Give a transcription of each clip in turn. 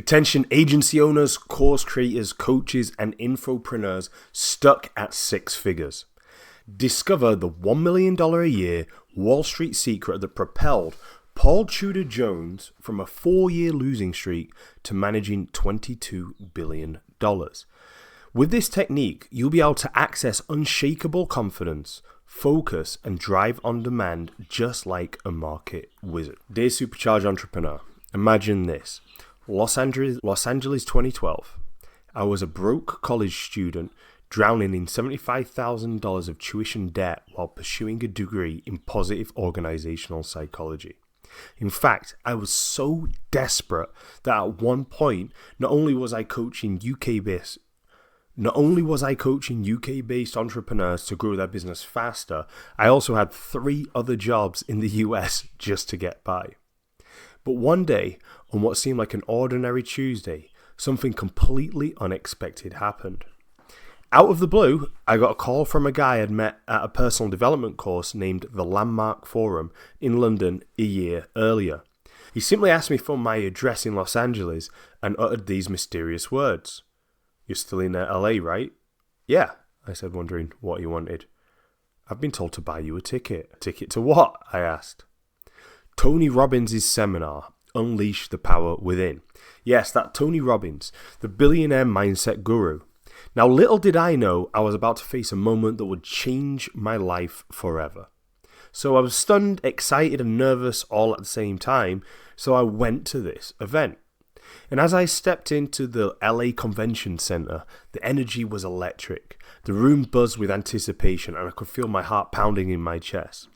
Attention agency owners, course creators, coaches, and infopreneurs stuck at six figures. Discover the $1 million a year Wall Street secret that propelled Paul Tudor Jones from a 4-year losing streak to managing $22 billion. With this technique, you'll be able to access unshakable confidence, focus, and drive on demand just like a market wizard. Dear Supercharged Entrepreneur, imagine this. Los Angeles 2012. I was a broke college student drowning in $75,000 of tuition debt while pursuing a degree in positive organizational psychology. In fact, I was so desperate that at one point, not only was I coaching UK-based entrepreneurs to grow their business faster, I also had 3 other jobs in the US just to get by. But one day, on what seemed like an ordinary Tuesday, something completely unexpected happened. Out of the blue, I got a call from a guy I'd met at a personal development course named the Landmark Forum in London a year earlier. He simply asked me for my address in Los Angeles and uttered these mysterious words. "You're still in LA, right?" "Yeah," I said, wondering what he wanted. "I've been told to buy you a ticket." "A ticket to what?" I asked. Tony Robbins' seminar, Unleash the Power Within. Yes, that Tony Robbins, the billionaire mindset guru. Now, little did I know I was about to face a moment that would change my life forever. So I was stunned, excited, and nervous all at the same time, so I went to this event. And as I stepped into the LA Convention Center, the energy was electric. The room buzzed with anticipation, and I could feel my heart pounding in my chest.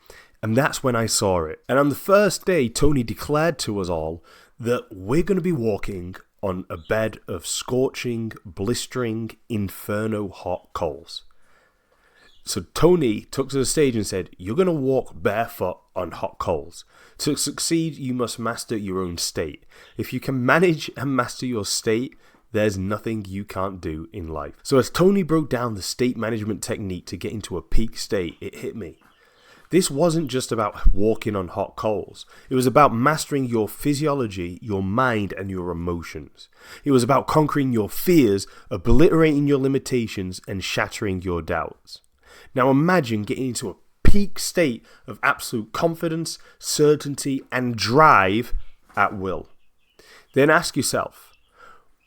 And that's when I saw it. And on the first day, Tony declared to us all that we're going to be walking on a bed of scorching, blistering, inferno hot coals. So Tony took to the stage and said, "You're going to walk barefoot on hot coals. To succeed, you must master your own state. If you can manage and master your state, there's nothing you can't do in life." So as Tony broke down the state management technique to get into a peak state, it hit me. This wasn't just about walking on hot coals. It was about mastering your physiology, your mind, and your emotions. It was about conquering your fears, obliterating your limitations, and shattering your doubts. Now imagine getting into a peak state of absolute confidence, certainty, and drive at will. Then ask yourself,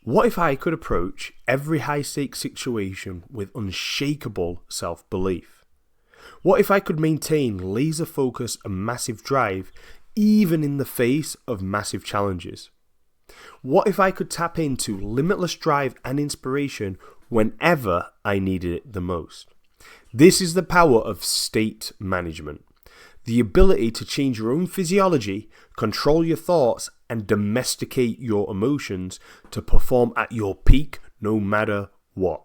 what if I could approach every high-stakes situation with unshakable self-belief? What if I could maintain laser focus and massive drive even in the face of massive challenges? What if I could tap into limitless drive and inspiration whenever I needed it the most? This is the power of state management. The ability to change your own physiology, control your thoughts, and domesticate your emotions to perform at your peak no matter what.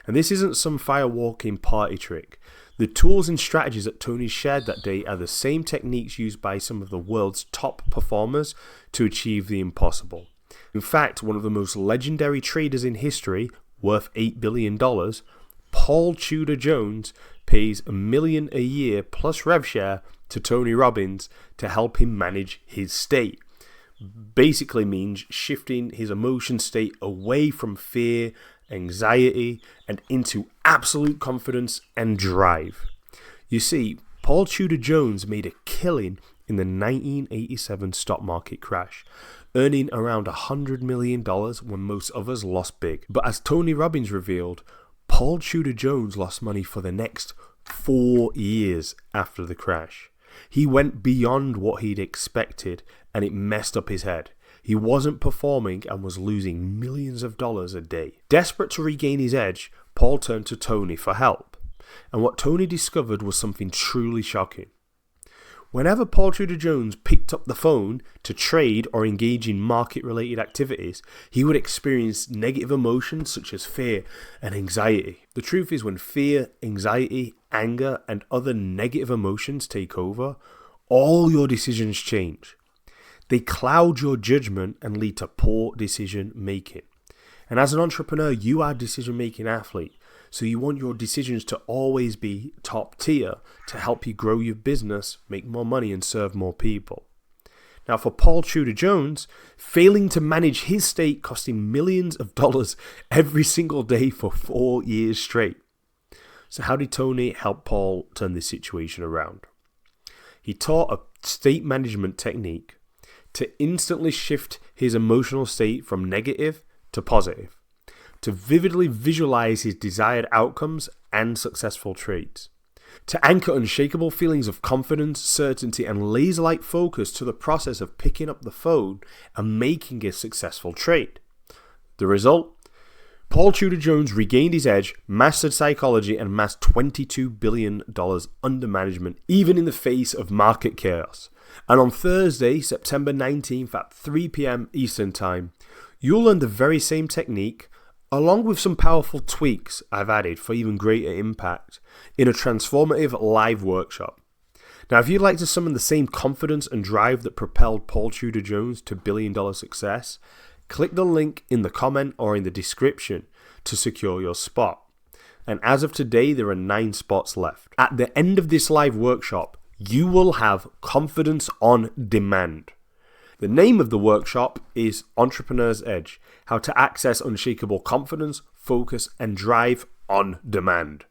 And this isn't some firewalking party trick. The tools and strategies that Tony shared that day are the same techniques used by some of the world's top performers to achieve the impossible. In fact, one of the most legendary traders in history, worth $8 billion, Paul Tudor Jones, pays $1 million a year plus rev share to Tony Robbins to help him manage his state. Basically means shifting his emotion state away from fear, anxiety, and into absolute confidence and drive. You see, Paul Tudor Jones made a killing in the 1987 stock market crash, earning around $100 million when most others lost big. But as Tony Robbins revealed, Paul Tudor Jones lost money for the next 4 years after the crash. He went beyond what he'd expected, and it messed up his head. He wasn't performing and was losing millions of dollars a day. Desperate to regain his edge, Paul turned to Tony for help. And what Tony discovered was something truly shocking. Whenever Paul Tudor Jones picked up the phone to trade or engage in market-related activities, he would experience negative emotions such as fear and anxiety. The truth is, when fear, anxiety, anger, and other negative emotions take over, all your decisions change. They cloud your judgment and lead to poor decision making. And as an entrepreneur, you are a decision making athlete. So you want your decisions to always be top tier to help you grow your business, make more money, and serve more people. Now, for Paul Tudor Jones, failing to manage his state cost him millions of dollars every single day for 4 years straight. So how did Tony help Paul turn this situation around? He taught a state management technique to instantly shift his emotional state from negative to positive, to vividly visualize his desired outcomes and successful traits, to anchor unshakable feelings of confidence, certainty, and laser-like focus to the process of picking up the phone and making a successful trade. The result? Paul Tudor Jones regained his edge, mastered psychology, and amassed $22 billion under management, even in the face of market chaos. And on Thursday, September 19th at 3 p.m. Eastern Time, you'll learn the very same technique, along with some powerful tweaks I've added for even greater impact, in a transformative live workshop. Now, if you'd like to summon the same confidence and drive that propelled Paul Tudor Jones to billion-dollar success, click the link in the comment or in the description to secure your spot. And as of today, there are 9 spots left. At the end of this live workshop, you will have confidence on demand. The name of the workshop is Entrepreneur's Edge: How to Access Unshakable Confidence, Focus, and Drive on Demand.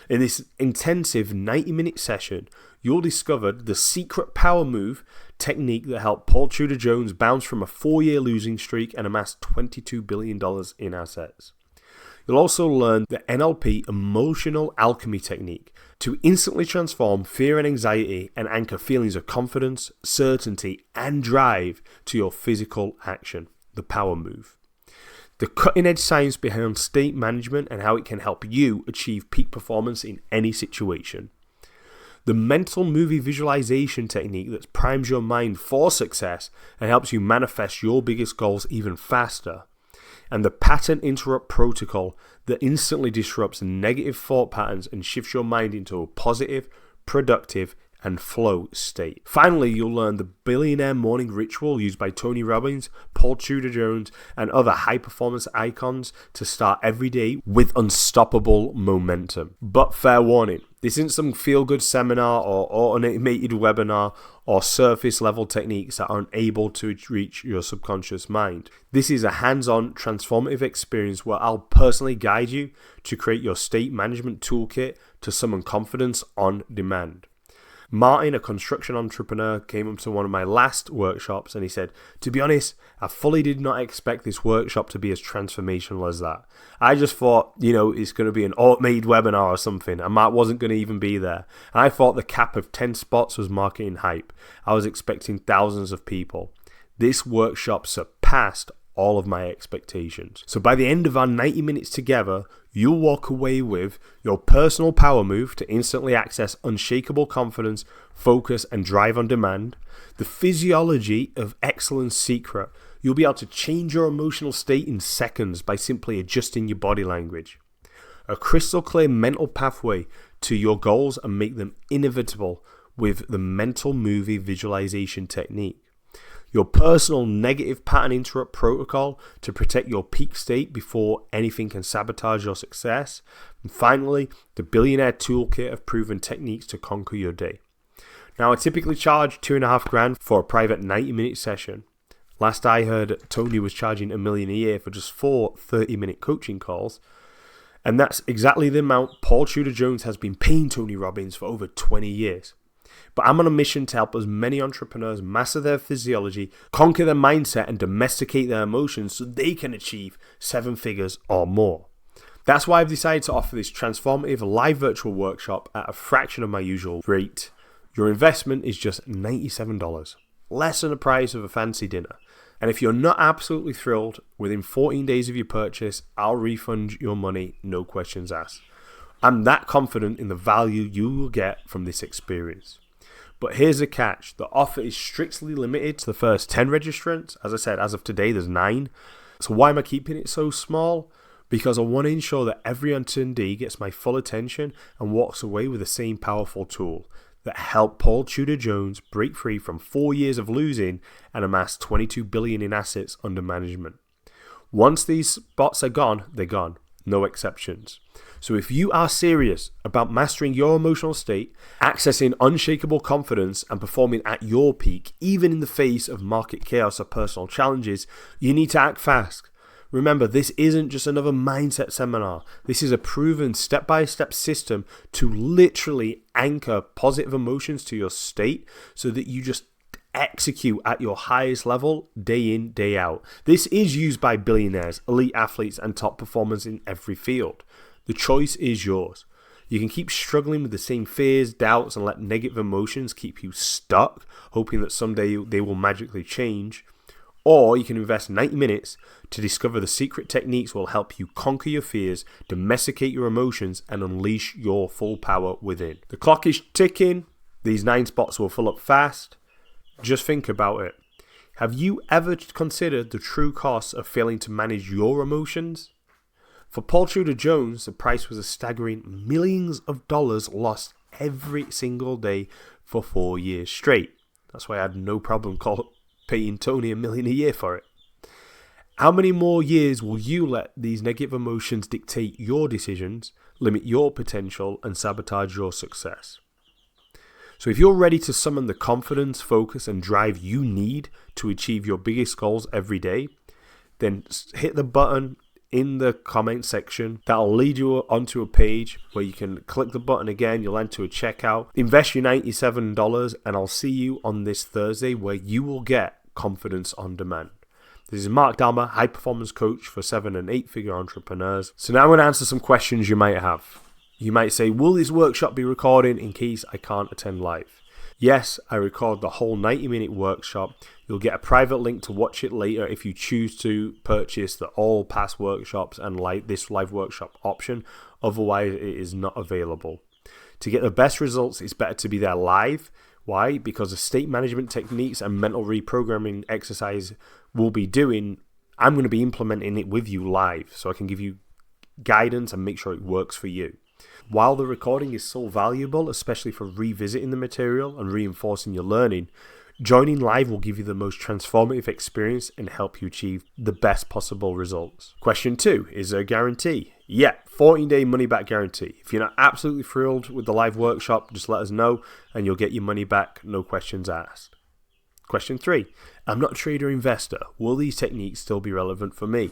In this intensive 90-minute session, you'll discover the secret power move technique that helped Paul Tudor Jones bounce from a 4-year losing streak and amass $22 billion in assets. You'll also learn the NLP emotional alchemy technique to instantly transform fear and anxiety and anchor feelings of confidence, certainty, and drive to your physical action, the power move. The cutting-edge science behind state management and how it can help you achieve peak performance in any situation. The mental movie visualization technique that primes your mind for success and helps you manifest your biggest goals even faster. And the pattern interrupt protocol that instantly disrupts negative thought patterns and shifts your mind into a positive, productive, and flow state. Finally, you'll learn the billionaire morning ritual used by Tony Robbins, Paul Tudor Jones, and other high-performance icons to start every day with unstoppable momentum. But fair warning, this isn't some feel-good seminar or automated webinar or surface-level techniques that aren't able to reach your subconscious mind. This is a hands-on, transformative experience where I'll personally guide you to create your state management toolkit to summon confidence on demand. Martin, a construction entrepreneur, came up to one of my last workshops and he said, "To be honest, I fully did not expect this workshop to be as transformational as that. I just thought, it's going to be an automated webinar or something, and Mark wasn't going to even be there. And I thought the cap of 10 spots was marketing hype. I was expecting thousands of people. This workshop surpassed all of my expectations." So by the end of our 90 minutes together, you'll walk away with your personal power move to instantly access unshakable confidence, focus, and drive on demand, the physiology of excellence secret. You'll be able to change your emotional state in seconds by simply adjusting your body language, a crystal clear mental pathway to your goals and make them inevitable with the mental movie visualization technique, your personal negative pattern interrupt protocol to protect your peak state before anything can sabotage your success, and finally, the billionaire toolkit of proven techniques to conquer your day. Now, I typically charge $2,500 for a private 90-minute session. Last I heard, Tony was charging $1 million a year for just 4 30-minute coaching calls, and that's exactly the amount Paul Tudor Jones has been paying Tony Robbins for over 20 years. But I'm on a mission to help as many entrepreneurs master their physiology, conquer their mindset, and domesticate their emotions so they can achieve 7 figures or more. That's why I've decided to offer this transformative live virtual workshop at a fraction of my usual rate. Your investment is just $97, less than the price of a fancy dinner. And if you're not absolutely thrilled, within 14 days of your purchase, I'll refund your money, no questions asked. I'm that confident in the value you will get from this experience. But here's the catch. The offer is strictly limited to the first 10 registrants. As I said, as of today, there's 9. So why am I keeping it so small? Because I want to ensure that every attendee gets my full attention and walks away with the same powerful tool that helped Paul Tudor Jones break free from 4 years of losing and amass $22 billion in assets under management. Once these spots are gone, they're gone. no exceptions. So if you are serious about mastering your emotional state, accessing unshakable confidence, and performing at your peak, even in the face of market chaos or personal challenges, you need to act fast. Remember, this isn't just another mindset seminar. This is a proven step-by-step system to literally anchor positive emotions to your state so that you just execute at your highest level day in, day out. This is used by billionaires, elite athletes, and top performers in every field. The choice is yours. You can keep struggling with the same fears, doubts, and let negative emotions keep you stuck, hoping that someday they will magically change. Or you can invest 90 minutes to discover the secret techniques that will help you conquer your fears, domesticate your emotions, and unleash your full power within. The clock is ticking. These 9 spots will fill up fast. Just think about it. Have you ever considered the true cost of failing to manage your emotions? For Paul Tudor Jones, the price was a staggering millions of dollars lost every single day for 4 years straight. That's why I had no problem paying Tony $1 million a year for it. How many more years will you let these negative emotions dictate your decisions, limit your potential, and sabotage your success? So if you're ready to summon the confidence, focus, and drive you need to achieve your biggest goals every day, then hit the button in the comment section. That'll lead you onto a page where you can click the button again. You'll enter a checkout. Invest your $97, and I'll see you on this Thursday where you will get confidence on demand. This is Mark Dhamma, high performance coach for 7- and 8-figure entrepreneurs. So now I'm going to answer some questions you might have. You might say, will this workshop be recorded in case I can't attend live? Yes, I record the whole 90-minute workshop. You'll get a private link to watch it later if you choose to purchase the all past workshops and this live workshop option. Otherwise, it is not available. To get the best results, it's better to be there live. Why? Because the state management techniques and mental reprogramming exercise we'll be doing, I'm going to be implementing it with you live so I can give you guidance and make sure it works for you. While the recording is so valuable, especially for revisiting the material and reinforcing your learning, joining live will give you the most transformative experience and help you achieve the best possible results. Question 2, is there a guarantee? Yeah, 14-day money-back guarantee. If you're not absolutely thrilled with the live workshop, just let us know and you'll get your money back, no questions asked. Question 3, I'm not a trader or investor. Will these techniques still be relevant for me?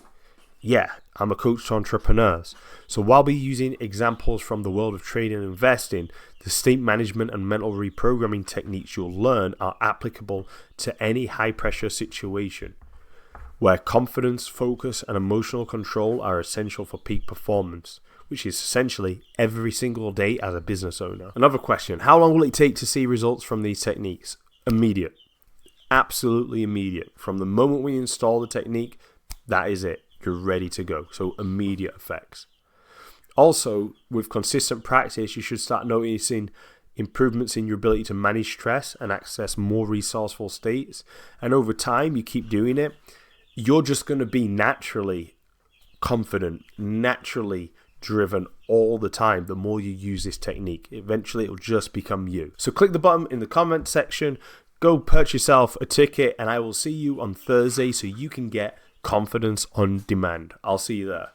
Yeah, I'm a coach to entrepreneurs. So while we're using examples from the world of trading and investing, the state management and mental reprogramming techniques you'll learn are applicable to any high-pressure situation where confidence, focus, and emotional control are essential for peak performance, which is essentially every single day as a business owner. Another question, how long will it take to see results from these techniques? Immediate. Absolutely immediate. From the moment we install the technique, that is it. You're ready to go. So immediate effects. Also, with consistent practice, you should start noticing improvements in your ability to manage stress and access more resourceful states. And over time, you keep doing it, you're just going to be naturally confident, naturally driven all the time. The more you use this technique, eventually it'll just become you. So click the button in the comment section, go purchase yourself a ticket, and I will see you on Thursday so you can get confidence on demand. I'll see you there.